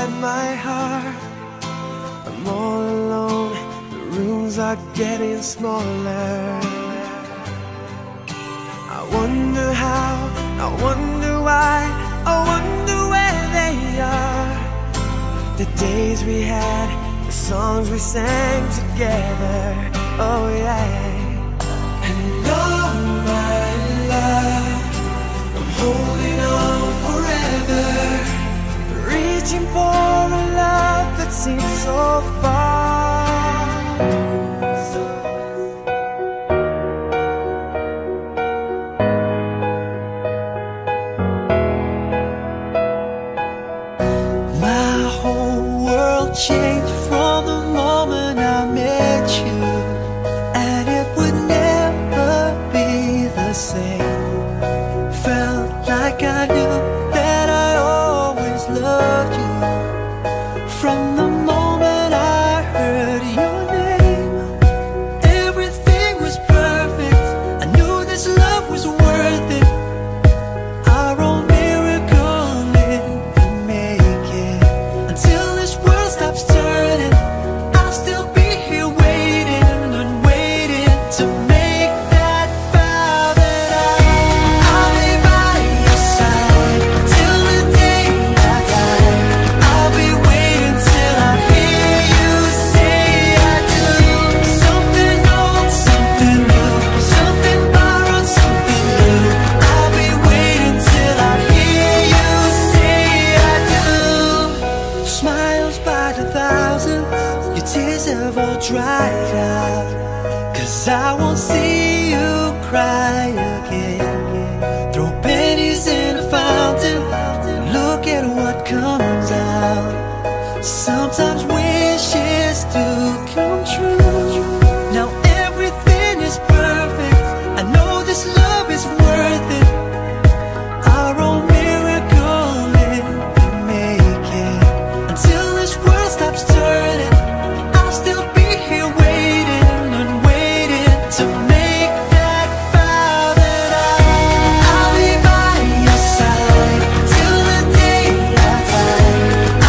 inside my heart. I'm all alone, the rooms are getting smaller. I wonder how, I wonder why, I wonder where they are. The days we had, the songs we sang together, oh yeah. And all my love, I'm holding on forever, reaching for a love that seems so far. My whole world changed from the moment I met you, and it would never be the same. Felt like I knew that I always loved you from the moment I heard your name. Everything was perfect, I knew this love was worth it. Our own miracle in the making. Until this world stops turning, I'll still be here waiting and waiting to make that vow that I'll be by your side till the day I die. I'll be waiting till I hear you say I do. Something old, something new, something borrowed, something new. I'll be waiting till I hear you say I do. Smiles by the thousands, your tears have all dried out, 'cause I won't see you cry again. Throw pennies in a fountain, look at what comes out. Sometimes wishes do come true. Now everything is perfect, I know this love is worth it. Our own miracle in the making. Until this world stops turning, I'll still be here waiting and waiting to make that vow that I'll be by your side till the day I die.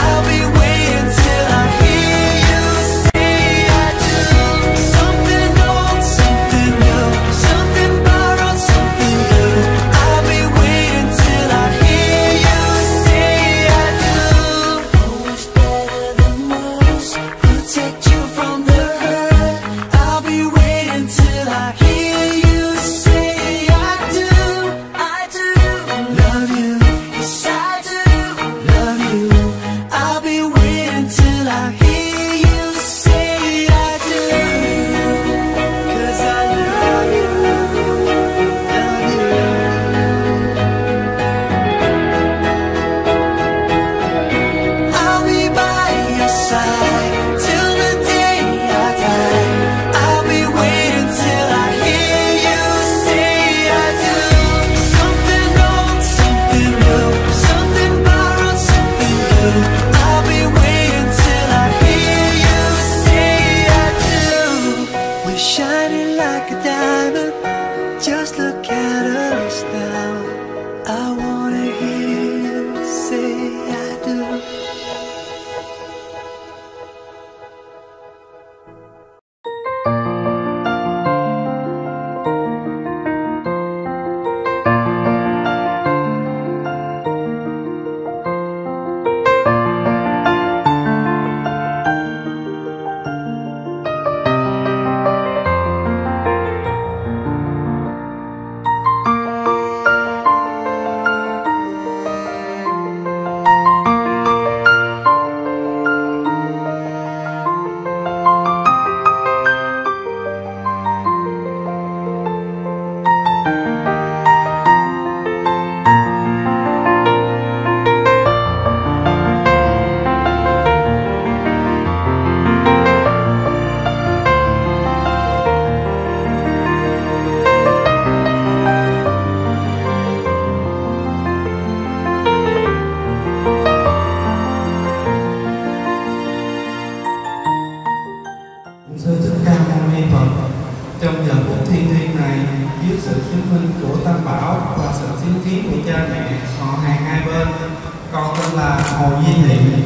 I'll be waiting till I hear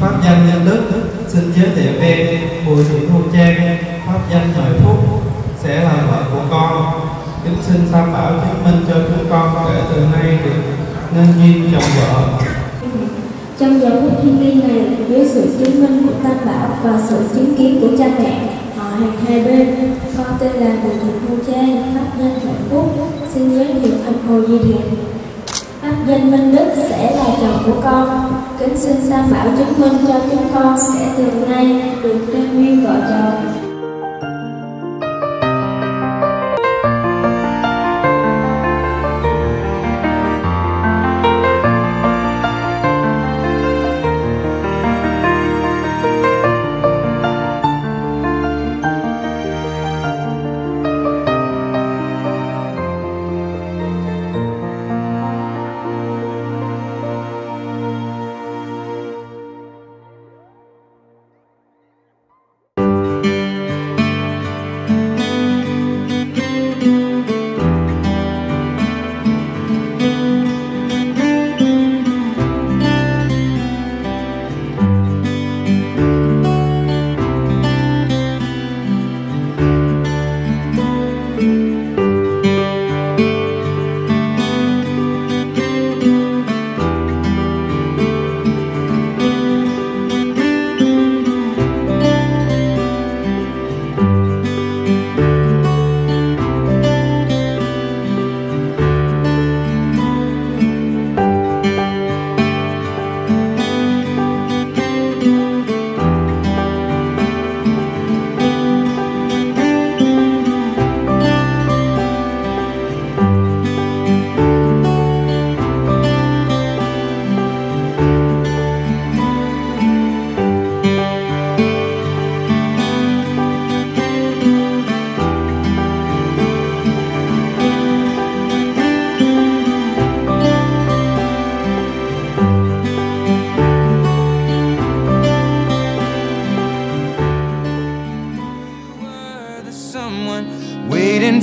pháp danh Nhân Đức xin giới thiệu em Bùi Thị Thu Trang, pháp danh Hợi Phúc, sẽ là vợ của con. Kính xin Tam Bảo chứng minh cho chúng con kể từ nay được nên duyên chồng vợ. Trong giờ phút thiêng liêng này, dưới sự chứng minh của Tam Bảo và sự chứng kiến của cha mẹ, họ hàng hai bên, con tên là Bùi Thị Thu Trang, pháp danh Hợi Phúc, xin giới thiệu anh Hồ Duy Thiện, pháp danh Minh Đức sẽ là chồng của con. Kính xin Tam Bảo chứng minh cho chúng con kể từ nay được nên duyên vợ chồng.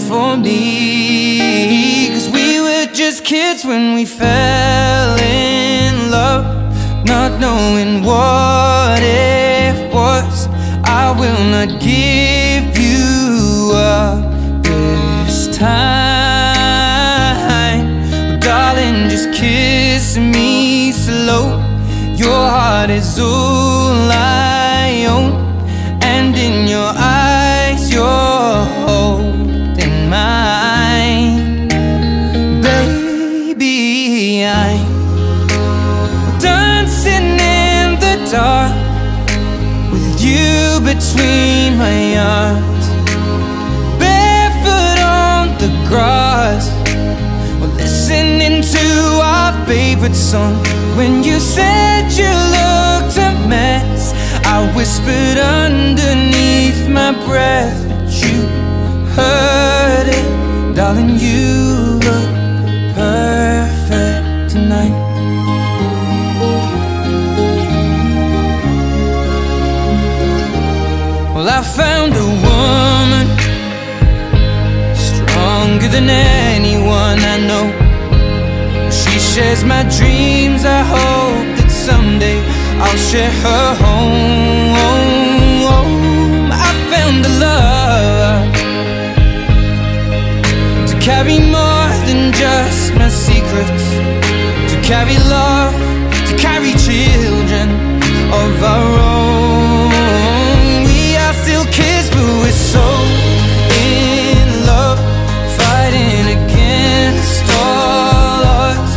For me, 'cause we were just kids when we fell in love, not knowing what it was. I will not give you up this time, darling, just kiss me slow. Your heart is all I own, and in your eyes you're holding mine. Baby, I'm dancing in the dark with you between my arms, barefoot on the grass, we're listening to our favorite song. When you said you looked a mess, I whispered underneath my breath, but you heard it. Darling, you look perfect tonight. Well, I found a woman stronger than anyone I know. She shares my dreams. I hope that someday I'll share her home. I found a love to carry more than just my secrets, to carry love, to carry children of our own. We are still kids, but we're so in love, fighting against all odds.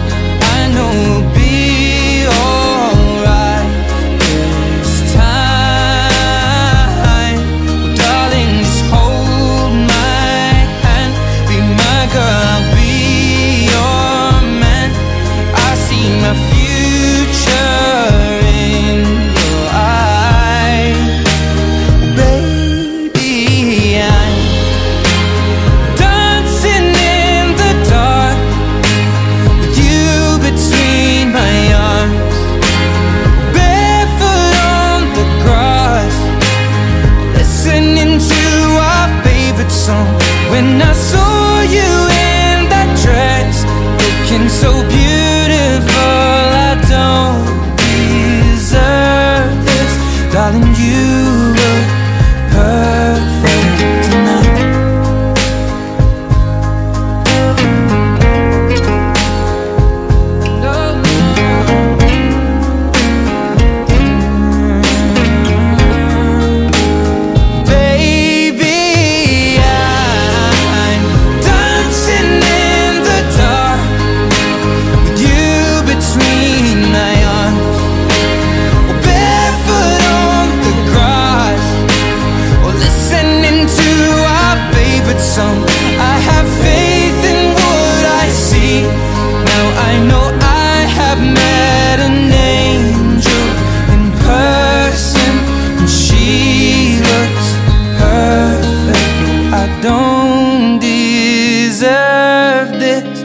I know we'll be alright this time. Well, darling, just hold my hand, be my girl, I'll be your man. I see my future in your eyes. Baby, I'm dancing in the dark with you between my arms, barefoot on the grass, listening to our favorite song. When I saw you in that dress, looking so beautiful, I don't deserve Darling, you look perfect tonight. Baby, I'm dancing in the dark with you between my arms, or barefoot on the grass, or listening to our favorite song. I have faith in what I see. Now I know I have met an angel in person, and she looks perfect. I don't deserve this,